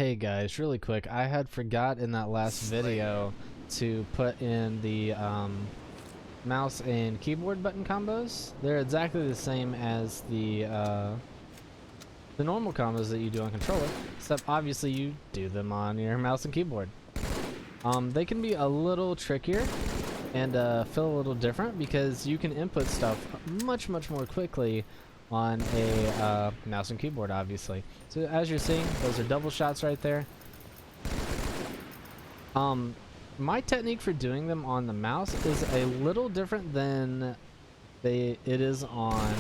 Hey guys, really quick, I had forgot in that last video to put in the mouse and keyboard button combos. They're exactly the same as the normal combos that you do on controller, except obviously you do them on your mouse and keyboard. They can be a little trickier and feel a little different because you can input stuff much more quickly on a mouse and keyboard, obviously. So as you're seeing, those are double shots right there. My technique for doing them on the mouse is a little different than it is on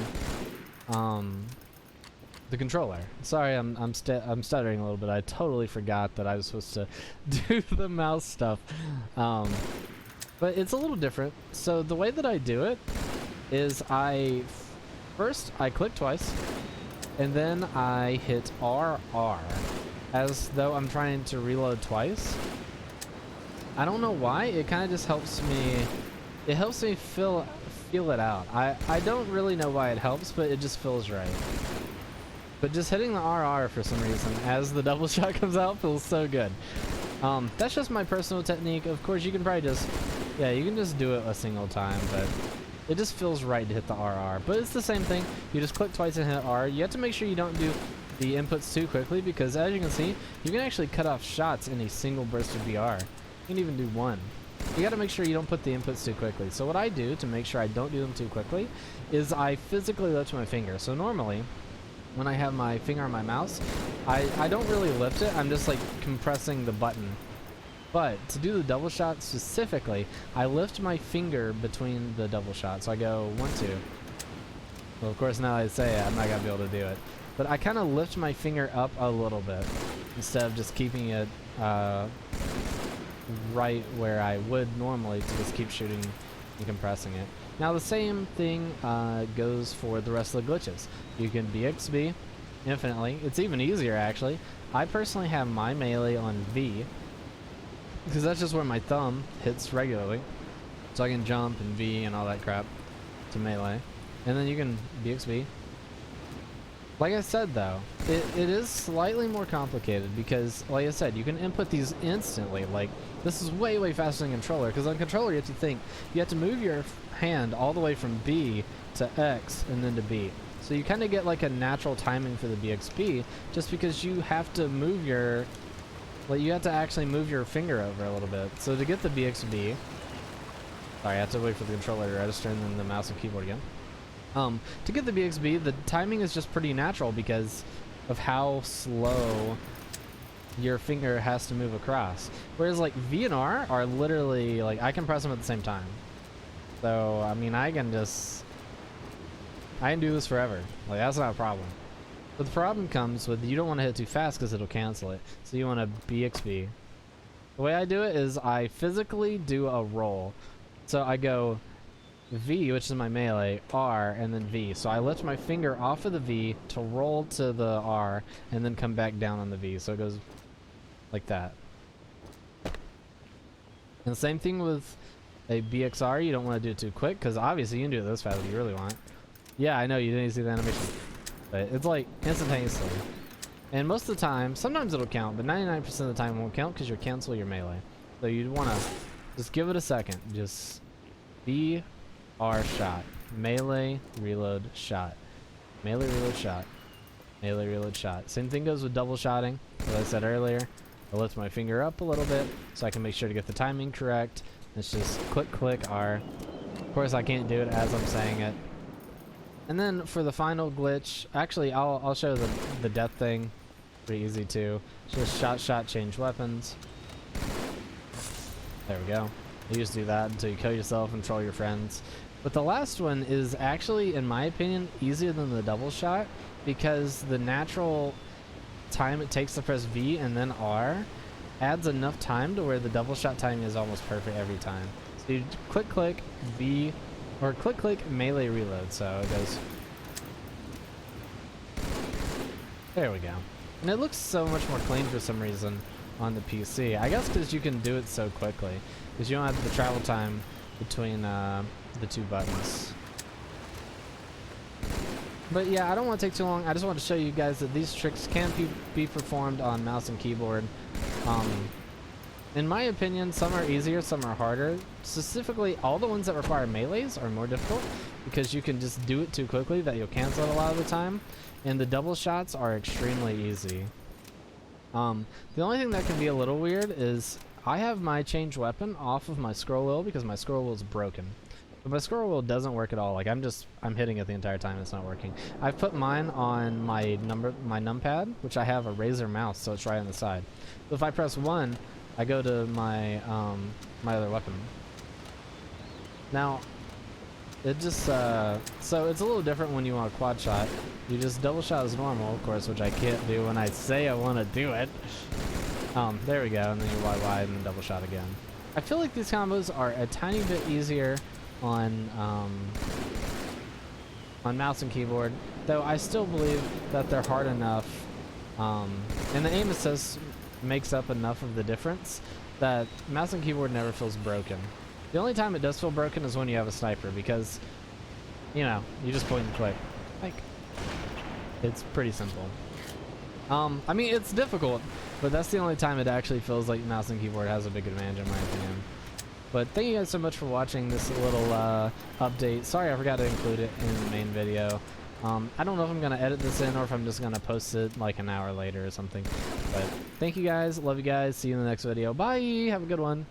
the controller. Sorry, I'm stuttering a little bit. I totally forgot that I was supposed to do the mouse stuff. But it's a little different. So the way that I do it is first, I click twice, and then I hit RR, as though I'm trying to reload twice. I don't know why, it kind of just helps me, feel it out. I don't really know why it helps, but it just feels right. But just hitting the RR for some reason, as the double shot comes out, feels so good. That's just my personal technique. Of course, you can probably just, yeah, you can just do it a single time, but it just feels right to hit the RR. But it's the same thing. You just click twice and hit R. You have to make sure you don't do the inputs too quickly, because as you can see, you can actually cut off shots in a single burst of VR. You can even do one. You got to make sure you don't put the inputs too quickly. So what I do to make sure I don't do them too quickly is I physically lift my finger. So normally, when I have my finger on my mouse, I don't really lift it. I'm just like compressing the button. But to do the double shot specifically, I lift my finger between the double shots. So I go 1, 2. Well, of course, now that I say it, I'm not going to be able to do it. But I kind of lift my finger up a little bit instead of just keeping it right where I would normally to just keep shooting and compressing it. Now, the same thing goes for the rest of the glitches. You can BXB infinitely. It's even easier, actually. I personally have my melee on V, because that's just where my thumb hits regularly. So I can jump and V and all that crap to melee. And then you can BXB. Like I said though, it is slightly more complicated because, like I said, you can input these instantly. Like, this is way faster than controller, because on controller you have to think, you have to move your hand all the way from B to X and then to B. So you kind of get like a natural timing for the BXB just because you have to move your, well, you have to actually move your finger over a little bit. So to get the BXB, sorry, I have to wait for the controller to register and then the mouse and keyboard again. To get the BXB, the timing is just pretty natural because of how slow your finger has to move across. Whereas like V and R are literally, like, I can press them at the same time. So, I mean, I can do this forever. Like, that's not a problem. But the problem comes with, you don't want to hit too fast because it'll cancel it. So you want to BXB. The way I do it is I physically do a roll. So I go V, which is my melee, R, and then V. So I lift my finger off of the V to roll to the R, and then come back down on the V. So it goes like that. And the same thing with a BXR. You don't want to do it too quick, because obviously you can do it this fast if you really want. Yeah, I know, you didn't see the animation. But it's like instantaneously. And most of the time, sometimes it'll count, but 99% of the time it won't count because you'll cancel your melee. So you'd want to just give it a second. Just B, R shot, melee, reload, shot, melee, reload, shot, melee, reload, shot. Same thing goes with double shotting. As I said earlier, I lift my finger up a little bit so I can make sure to get the timing correct. It's just click, click, R. Of course, I can't do it as I'm saying it. And then for the final glitch, actually, I'll show the death thing. Pretty easy too. Just shot, change weapons. There we go. You just do that until you kill yourself and troll your friends. But the last one is actually, in my opinion, easier than the double shot, because the natural time it takes to press V and then R adds enough time to where the double shot timing is almost perfect every time. So you click, click, V, or click, click, melee, reload. So it goes. There we go. And it looks so much more clean for some reason on the PC. I guess because you can do it so quickly. Because you don't have the travel time between the two buttons. But yeah, I don't want to take too long. I just want to show you guys that these tricks can be performed on mouse and keyboard. In my opinion, some are easier, some are harder. Specifically, all the ones that require melees are more difficult because you can just do it too quickly that you'll cancel it a lot of the time. And the double shots are extremely easy. The only thing that can be a little weird is I have my change weapon off of my scroll wheel because my scroll wheel is broken. But my scroll wheel doesn't work at all. Like I'm hitting it the entire time. It's not working. I've put mine on my numpad, which I have a Razer mouse, so it's right on the side. So if I press 1, I go to my my other weapon. Now, it just so it's a little different when you want a quad shot. You just double shot as normal, of course, which I can't do when I say I want to do it. There we go, and then you Y and then double shot again. I feel like these combos are a tiny bit easier on mouse and keyboard, though I still believe that they're hard enough, and the aim assist makes up enough of the difference that mouse and keyboard never feels broken. The only time it does feel broken is when you have a sniper, because, you know, you just point and click. Like, it's pretty simple. I mean, it's difficult, but that's the only time it actually feels like mouse and keyboard has a big advantage in my opinion. But thank you guys so much for watching this little update. Sorry I forgot to include it in the main video. I don't know if I'm going to edit this in or if I'm just going to post it like an hour later or something. But thank you guys. Love you guys. See you in the next video. Bye. Have a good one.